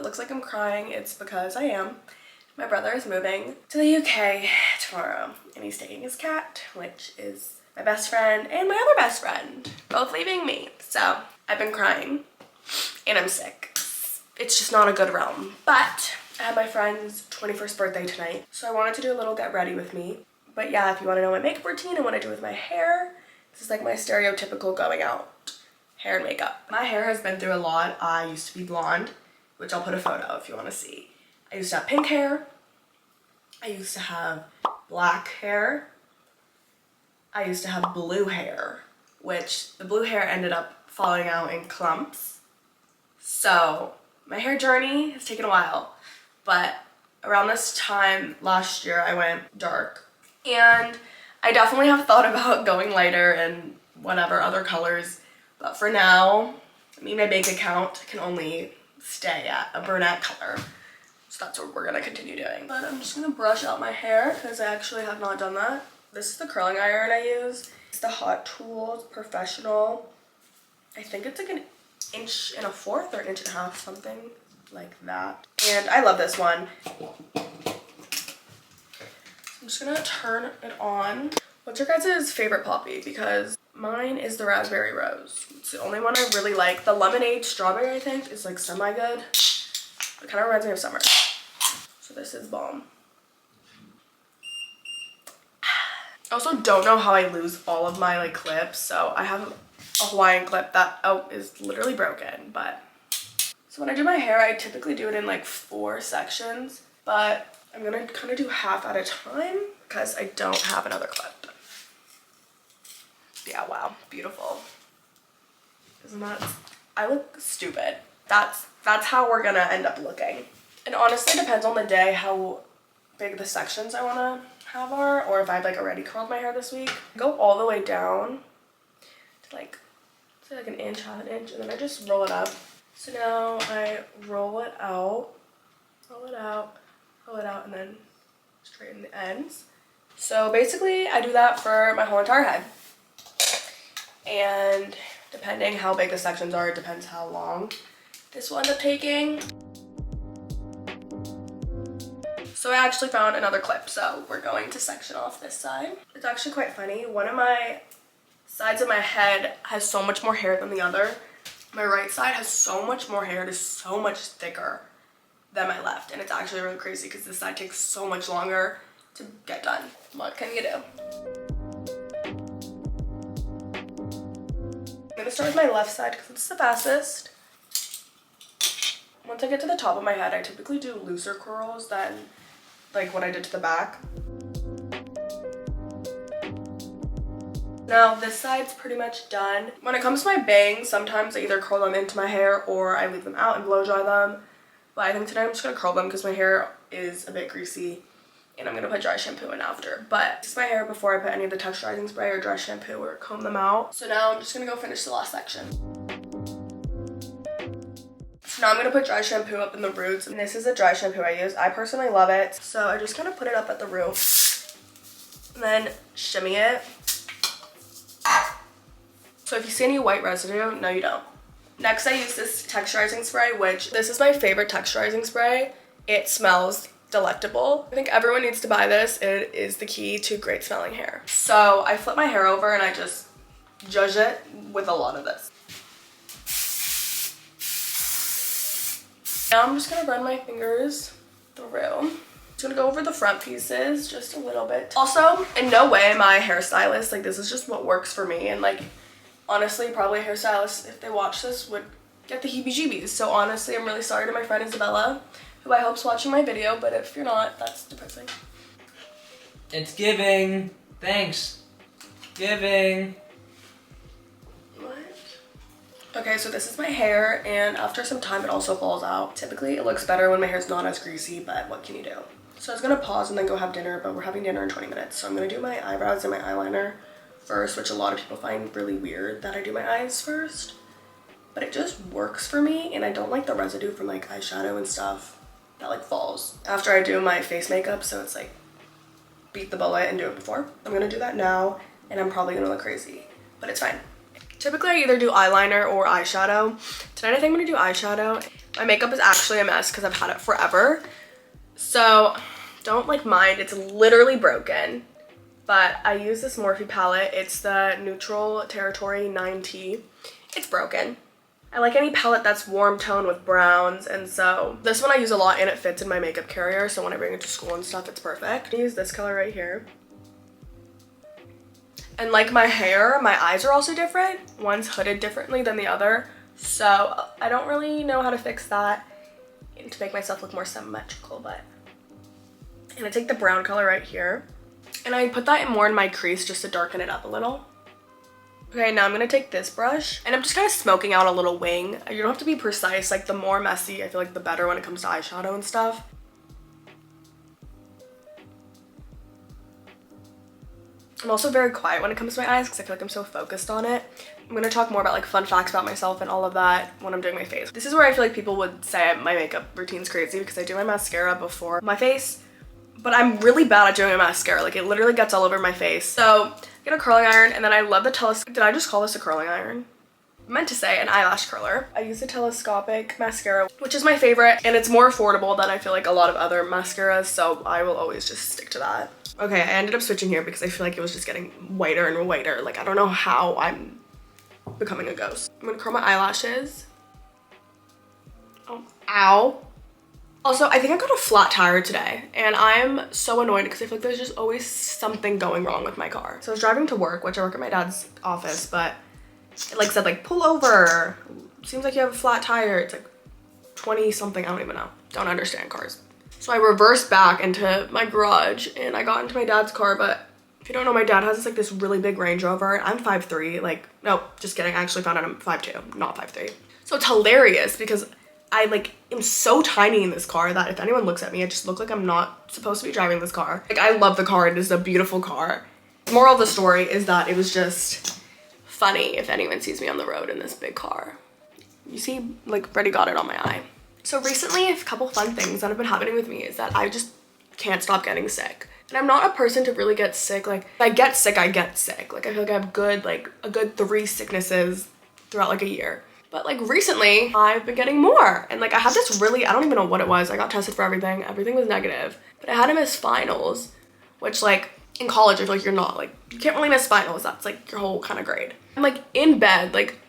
looks like I'm crying, it's because I am. My brother is moving to the UK tomorrow, and he's taking his cat, which is my best friend and my other best friend, both leaving me. So I've been crying, and I'm sick. It's just not a good realm. But I have my friend's 21st birthday tonight, so I wanted to do a little get ready with me. But yeah, if you want to know my makeup routine and what I do with my hair, this is like my stereotypical going out hair and makeup. My hair has been through a lot. I used to be blonde, which I'll put a photo if you want to see. I used to have pink hair. I used to have black hair. I used to have blue hair, which the blue hair ended up falling out in clumps. So my hair journey has taken a while, but around this time last year I went dark, and I definitely have thought about going lighter and whatever other colors, but for now, I mean, my bank account can only stay at a brunette color. So that's what we're gonna continue doing. But I'm just gonna brush out my hair because I actually have not done that. This is the curling iron I use. It's the Hot Tools Professional. I think it's like 1.25 inches or 1.5 inches, something like that. And I love this one. I'm just gonna turn it on. What's your guys' favorite poppy? Because mine is the raspberry rose. It's the only one I really like. The lemonade strawberry, I think, is like semi-good. It kind of reminds me of summer. So this is bomb. I also don't know how I lose all of my like clips. So I have a Hawaiian clip that is literally broken. But so when I do my hair, I typically do it in like 4 sections. But I'm gonna kind of do half at a time because I don't have another clip. Yeah, wow, beautiful. Isn't that, I look stupid. That's how we're gonna end up looking. And honestly, it depends on the day how big the sections I wanna have are, or if I've like already curled my hair this week. Go all the way down to like, say like 1 inch, half an inch, and then I just roll it up. So now I roll it out, and then straighten the ends. So basically I do that for my whole entire head. And depending how big the sections are, it depends how long this will end up taking. So I actually found another clip, so we're going to section off this side. It's actually quite funny. One of my sides of my head has so much more hair than the other. My right side has so much more hair. It is so much thicker than my left, and it's actually really crazy because this side takes so much longer to get done. What can you do? I'm gonna start with my left side because it's the fastest. Once I get to the top of my head, I typically do looser curls than like what I did to the back. Now this side's pretty much done. When it comes to my bangs, sometimes I either curl them into my hair or I leave them out and blow dry them. But I think today I'm just gonna curl them because my hair is a bit greasy and I'm gonna put dry shampoo in after. But this is my hair before I put any of the texturizing spray or dry shampoo or comb them out. So now I'm just gonna go finish the last section. So now I'm gonna put dry shampoo up in the roots, and this is a dry shampoo I use. I personally love it. So I just kind of put it up at the root and then shimmy it. So if you see any white residue, no you don't. Next I use this texturizing spray, which this is my favorite texturizing spray. It smells delectable. I think everyone needs to buy this. It is the key to great smelling hair. So I flip my hair over and I just zhuzh it with a lot of this. Now I'm just gonna run my fingers through. I'm just gonna go over the front pieces just a little bit. Also, in no way am I a hairstylist. Like, this is just what works for me. And like, honestly, probably a hairstylist, if they watch this, would get the heebie-jeebies. So honestly, I'm really sorry to my friend Isabella, who I hope's watching my video, but if you're not, that's depressing. It's giving. Thanks. Giving. What? Okay, so this is my hair, and after some time it also falls out. Typically it looks better when my hair's not as greasy, but what can you do? So I was gonna pause and then go have dinner, but we're having dinner in 20 minutes. So I'm gonna do my eyebrows and my eyeliner first, which a lot of people find really weird that I do my eyes first. But it just works for me, and I don't like the residue from like eyeshadow and stuff that like falls after I do my face makeup, so it's like beat the bullet and do it before. I'm gonna do that now, and I'm probably gonna look crazy, but it's fine. Typically, I either do eyeliner or eyeshadow. Tonight, I think I'm gonna do eyeshadow. My makeup is actually a mess because I've had it forever. So don't like mind, it's literally broken. But I use this Morphe palette. It's the Neutral Territory 9T. It's broken. I like any palette that's warm tone with browns, and so this one I use a lot and it fits in my makeup carrier, so when I bring it to school and stuff, it's perfect. I use this color right here. And like my hair, my eyes are also different. One's hooded differently than the other, so I don't really know how to fix that and to make myself look more symmetrical, but... And I take the brown color right here, and I put that more in my crease just to darken it up a little. Okay, now I'm gonna take this brush and I'm just kind of smoking out a little wing. You don't have to be precise, like the more messy, I feel like the better when it comes to eyeshadow and stuff. I'm also very quiet when it comes to my eyes because I feel like I'm so focused on it. I'm gonna talk more about like fun facts about myself and all of that when I'm doing my face. This is where I feel like people would say my makeup routine's crazy because I do my mascara before my face, but I'm really bad at doing my mascara. Like it literally gets all over my face. So get a curling iron, and then I love the did I just call this a curling iron? I meant to say an eyelash curler. I use the telescopic mascara, which is my favorite, and it's more affordable than I feel like a lot of other mascaras, so I will always just stick to that. Okay, I ended up switching here because I feel like it was just getting whiter and whiter. Like I don't know how I'm becoming a ghost. I'm gonna curl my eyelashes. Oh, ow. Also, I think I got a flat tire today, and I'm so annoyed because I feel like there's just always something going wrong with my car. So I was driving to work, which I work at my dad's office, but it like said like, pull over. Seems like you have a flat tire. It's like 20 something, I don't even know. Don't understand cars. So I reversed back into my garage and I got into my dad's car, but if you don't know, my dad has this really big Range Rover. I'm 5'3", like, no, just kidding. I actually found out I'm 5'2", not 5'3". So it's hilarious because I like am so tiny in this car that if anyone looks at me, I just look like I'm not supposed to be driving this car. Like I love the car, it is a beautiful car. The moral of the story is that it was just funny if anyone sees me on the road in this big car. You see, like Freddie got it on my eye. So recently, a couple fun things that have been happening with me is that I just can't stop getting sick. And I'm not a person to really get sick. Like if I get sick, I get sick. Like I feel like I have a good 3 sicknesses throughout like a year. But like recently I've been getting more, and like I had this really, I don't even know what it was. I got tested for everything was negative, but I had to miss finals, which like in college I feel like you're not, like you can't really miss finals. That's like your whole kind of grade. I'm like in bed, like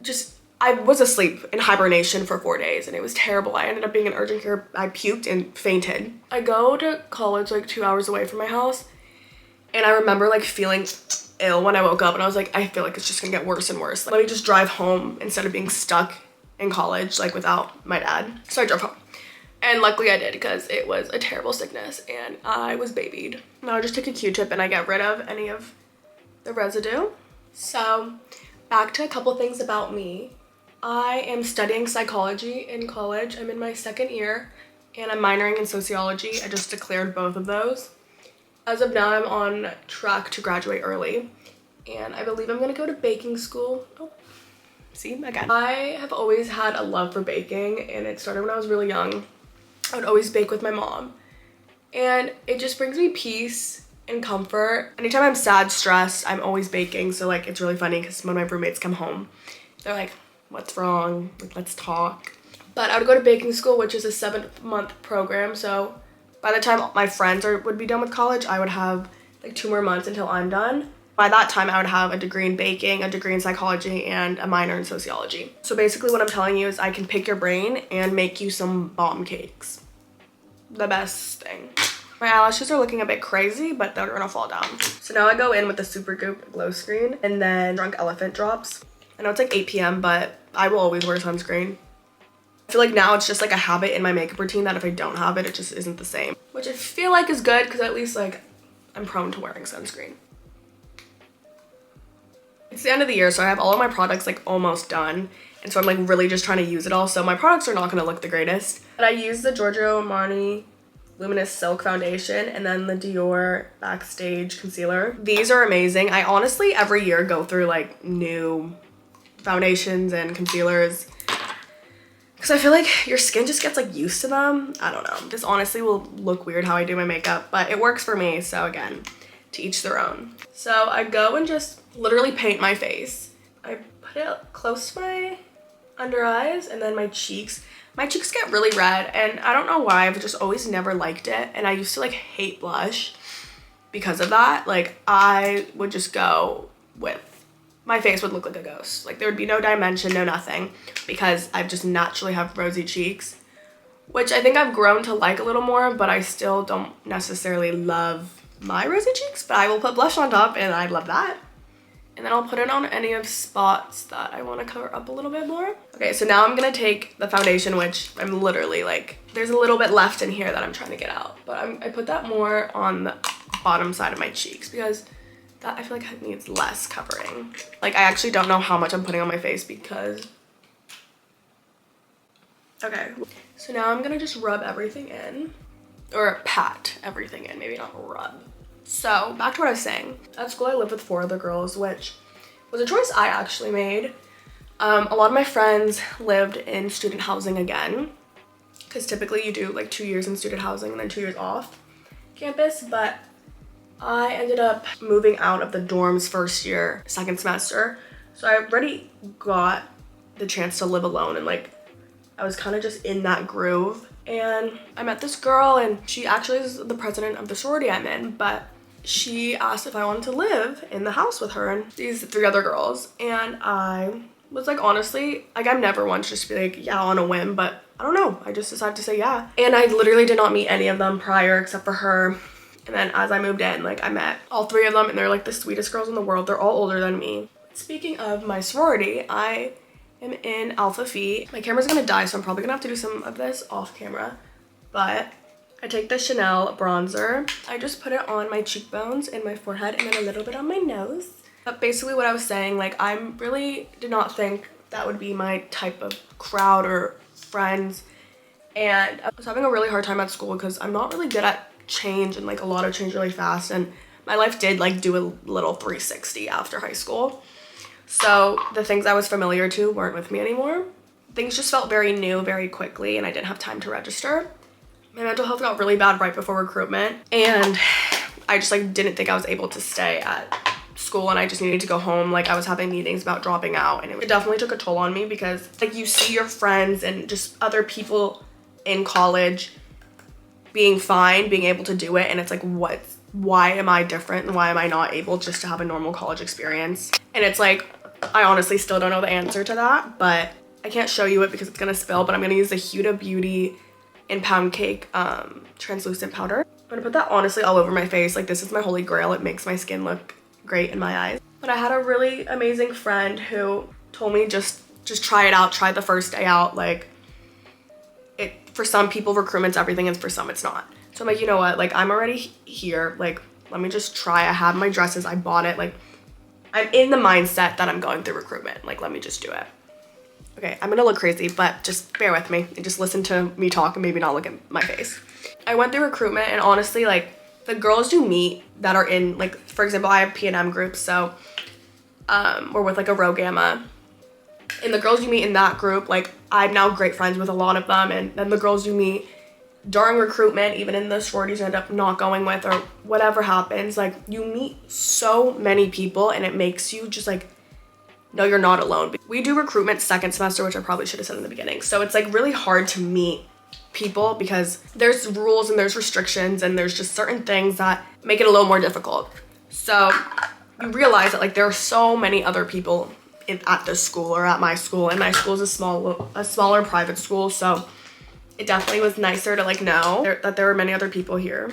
just, I was asleep in hibernation for 4 days and it was terrible. I ended up being in urgent care. I puked and fainted. I go to college like 2 hours away from my house, and I remember like feeling ill when I woke up, and I was like, I feel like it's just gonna get worse and worse. Like, let me just drive home instead of being stuck in college like without my dad. So I drove home, and luckily I did because it was a terrible sickness and I was babied. Now I just take a Q-tip and I get rid of any of the residue. So back to a couple things about me. I am studying psychology in college. I'm in my 2nd year and I'm minoring in sociology. I just declared both of those. As of now, I'm on track to graduate early, and I believe I'm gonna go to baking school. Oh, see, again. I have always had a love for baking, and it started when I was really young. I would always bake with my mom, and it just brings me peace and comfort. Anytime I'm sad, stressed, I'm always baking, so like it's really funny because when my roommates come home, they're like, what's wrong? Like, let's talk. But I would go to baking school, which is a 7-month program, so by the time my friends would be done with college, I would have like 2 more months until I'm done. By that time, I would have a degree in baking, a degree in psychology, and a minor in sociology. So basically what I'm telling you is I can pick your brain and make you some bomb cakes. The best thing. My eyelashes are looking a bit crazy, but they're gonna fall down. So now I go in with the Supergoop Glow Screen and then Drunk Elephant drops. I know it's like 8 p.m., but I will always wear sunscreen. I feel like now it's just like a habit in my makeup routine that if I don't have it, it just isn't the same. Which I feel like is good because at least like I'm prone to wearing sunscreen. It's the end of the year, so I have all of my products like almost done. And so I'm like really just trying to use it all. So my products are not gonna look the greatest. But I use the Giorgio Armani Luminous Silk Foundation and then the Dior Backstage Concealer. These are amazing. I honestly every year go through like new foundations and concealers, because I feel like your skin just gets like used to them. I don't know. This honestly will look weird how I do my makeup, but it works for me. So again, to each their own. So I go and just literally paint my face. I put it close to my under eyes and then my cheeks. My cheeks get really red and I don't know why, I've just always never liked it. And I used to like hate blush because of that. Like I would just go with, my face would look like a ghost. Like there would be no dimension, no nothing, because I just naturally have rosy cheeks, which I think I've grown to like a little more, but I still don't necessarily love my rosy cheeks, but I will put blush on top and I love that. And then I'll put it on any of spots that I want to cover up a little bit more. Okay, so now I'm gonna take the foundation, which I'm literally like, there's a little bit left in here that I'm trying to get out, but I put that more on the bottom side of my cheeks because that I feel like it needs less covering. Like I actually don't know how much I'm putting on my face because, okay. So now I'm gonna just rub everything in, or pat everything in, maybe not rub. So back to what I was saying. At school I lived with 4 other girls, which was a choice I actually made. A lot of my friends lived in student housing again, because typically you do like 2 years in student housing and then 2 years off campus, but I ended up moving out of the dorms first year, second semester. So I already got the chance to live alone and like I was kind of just in that groove. And I met this girl and she actually is the president of the sorority I'm in, but she asked if I wanted to live in the house with her and these 3 other girls. And I was like, honestly, like I'm never one to just be like, yeah, on a whim, but I don't know. I just decided to say yeah. And I literally did not meet any of them prior except for her. And then as I moved in, like I met all 3 of them and they're like the sweetest girls in the world. They're all older than me. Speaking of my sorority, I am in Alpha Phi. My camera's gonna die, so I'm probably gonna have to do some of this off camera, but I take the Chanel bronzer. I just put it on my cheekbones and my forehead and then a little bit on my nose. But basically what I was saying, like I really did not think that would be my type of crowd or friends. And I was having a really hard time at school because I'm not really good at change and like a lot of change really fast. And my life did like do a little 360 after high school. So the things I was familiar to weren't with me anymore. Things just felt very new very quickly and I didn't have time to register. My mental health got really bad right before recruitment and I just like didn't think I was able to stay at school and I just needed to go home. Like I was having meetings about dropping out and it definitely took a toll on me because like you see your friends and just other people in college being fine, being able to do it, and it's like why am I different and why am I not able just to have a normal college experience? And it's like I honestly still don't know the answer to that, but I can't show you it because it's gonna spill, but I'm gonna use the Huda Beauty in Pound Cake translucent powder. I'm gonna put that honestly all over my face. Like this is my holy grail. It makes my skin look great in my eyes. But I had a really amazing friend who told me just try it out, try the first day out. Like it, for some people recruitment's everything and for some it's not. So I'm like, you know what, like I'm already here, like let me just try. I have my dresses, I bought it, like I'm in the mindset that I'm going through recruitment, like let me just do it. Okay, I'm gonna look crazy, but just bear with me and just listen to me talk and maybe not look at my face. I went through recruitment and honestly, like the girls you meet that are in, like for example, I have P&M groups, so we're with like a Rho Gamma. And the girls you meet in that group, like I'm now great friends with a lot of them, and then the girls you meet during recruitment, even in the sororities you end up not going with or whatever happens, like you meet so many people and it makes you just like, no, you're not alone. We do recruitment second semester, which I probably should have said in the beginning. So it's like really hard to meet people because there's rules and there's restrictions and there's just certain things that make it a little more difficult. So you realize that like there are so many other people at this school or at my school, and my school is a smaller private school, so it definitely was nicer to like know that there were many other people here.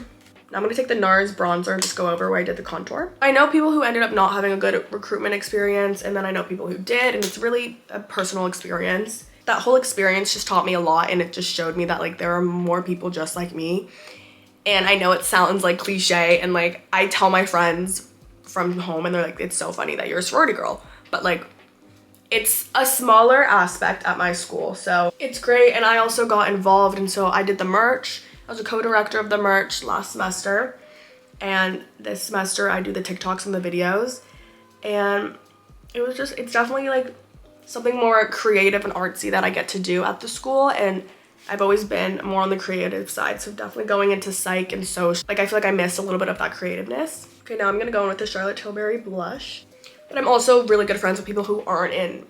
Now I'm gonna take the NARS bronzer and just go over where I did the contour. I know people who ended up not having a good recruitment experience, and then I know people who did, and it's really a personal experience. That whole experience just taught me a lot, and it just showed me that like there are more people just like me. And I know it sounds like cliche, and like I tell my friends from home and they're like, it's so funny that you're a sorority girl, but like it's a smaller aspect at my school, so it's great. And I also got involved, and so I did the merch. I was a co-director of the merch last semester, and this semester I do the TikToks and the videos, and it's definitely like something more creative and artsy that I get to do at the school, and I've always been more on the creative side, so definitely going into psych and social, like I feel like I missed a little bit of that creativeness. Okay, now I'm gonna go in with the Charlotte Tilbury blush. But I'm also really good friends with people who aren't in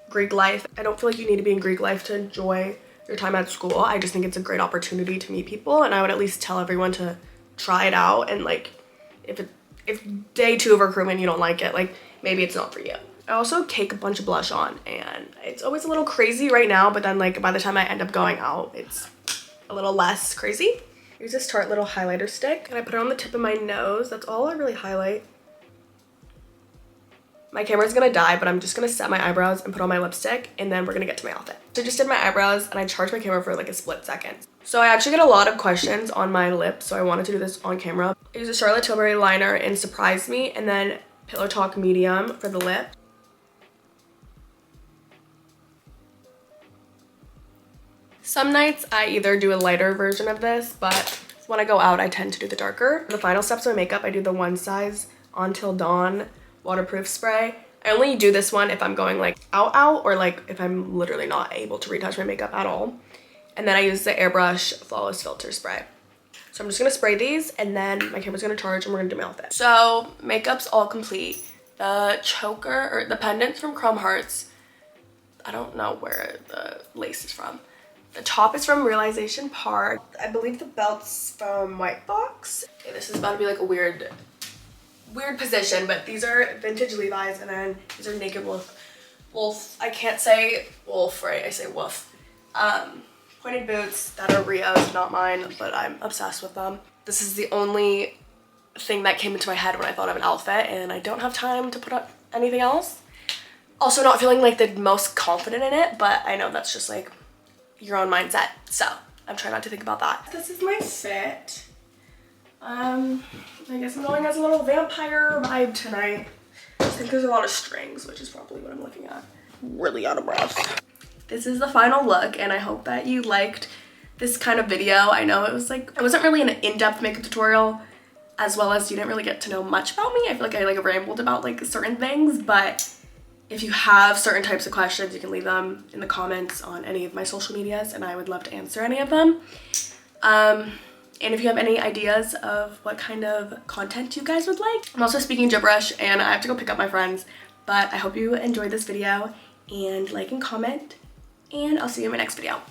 Greek life. I don't feel like you need to be in Greek life to enjoy your time at school. I just think it's a great opportunity to meet people, and I would at least tell everyone to try it out, and like if day 2 of recruitment you don't like it, like maybe it's not for you. I also cake a bunch of blush on, and it's always a little crazy right now, but then like by the time I end up going out, it's a little less crazy. I use this Tarte little highlighter stick and I put it on the tip of my nose. That's all I really highlight. My camera's gonna die, but I'm just gonna set my eyebrows and put on my lipstick, and then we're gonna get to my outfit. So I just did my eyebrows and I charged my camera for like a split second. So I actually get a lot of questions on my lips, so I wanted to do this on camera. I use a Charlotte Tilbury liner in Surprise Me, and then Pillow Talk Medium for the lip. Some nights I either do a lighter version of this, but when I go out I tend to do the darker. For the final steps of my makeup, I do the One Size Until Dawn waterproof spray. I only do this one if I'm going like out or like if I'm literally not able to retouch my makeup at all. And then I use the Airbrush Flawless Filter Spray. So I'm just gonna spray these, and then my camera's gonna charge and we're gonna do my outfit. So makeup's all complete. The choker, or the pendant's from Chrome Hearts. I don't know where the lace is from. The top is from Realization Park. I believe the belt's from White Box. Okay, this is about to be like a weird position, but these are vintage Levi's, and then these are Naked Wolf. I can't say wolf, right? I say wolf. Pointed boots that are Rio's, not mine, but I'm obsessed with them. This is the only thing that came into my head when I thought of an outfit, and I don't have time to put up anything else. Also not feeling like the most confident in it, but I know that's just like your own mindset, so I'm trying not to think about that. This is my fit. I guess I'm going as a little vampire vibe tonight. I think there's a lot of strings, which is probably what I'm looking at. Really out of breath. This is the final look, and I hope that you liked this kind of video. I know it wasn't really an in-depth makeup tutorial, as well as you didn't really get to know much about me. I feel like I like rambled about like certain things, but if you have certain types of questions, you can leave them in the comments on any of my social medias, and I would love to answer any of them. And if you have any ideas of what kind of content you guys would like. I'm also speaking gibberish, and I have to go pick up my friends, but I hope you enjoyed this video, and like and comment, and I'll see you in my next video.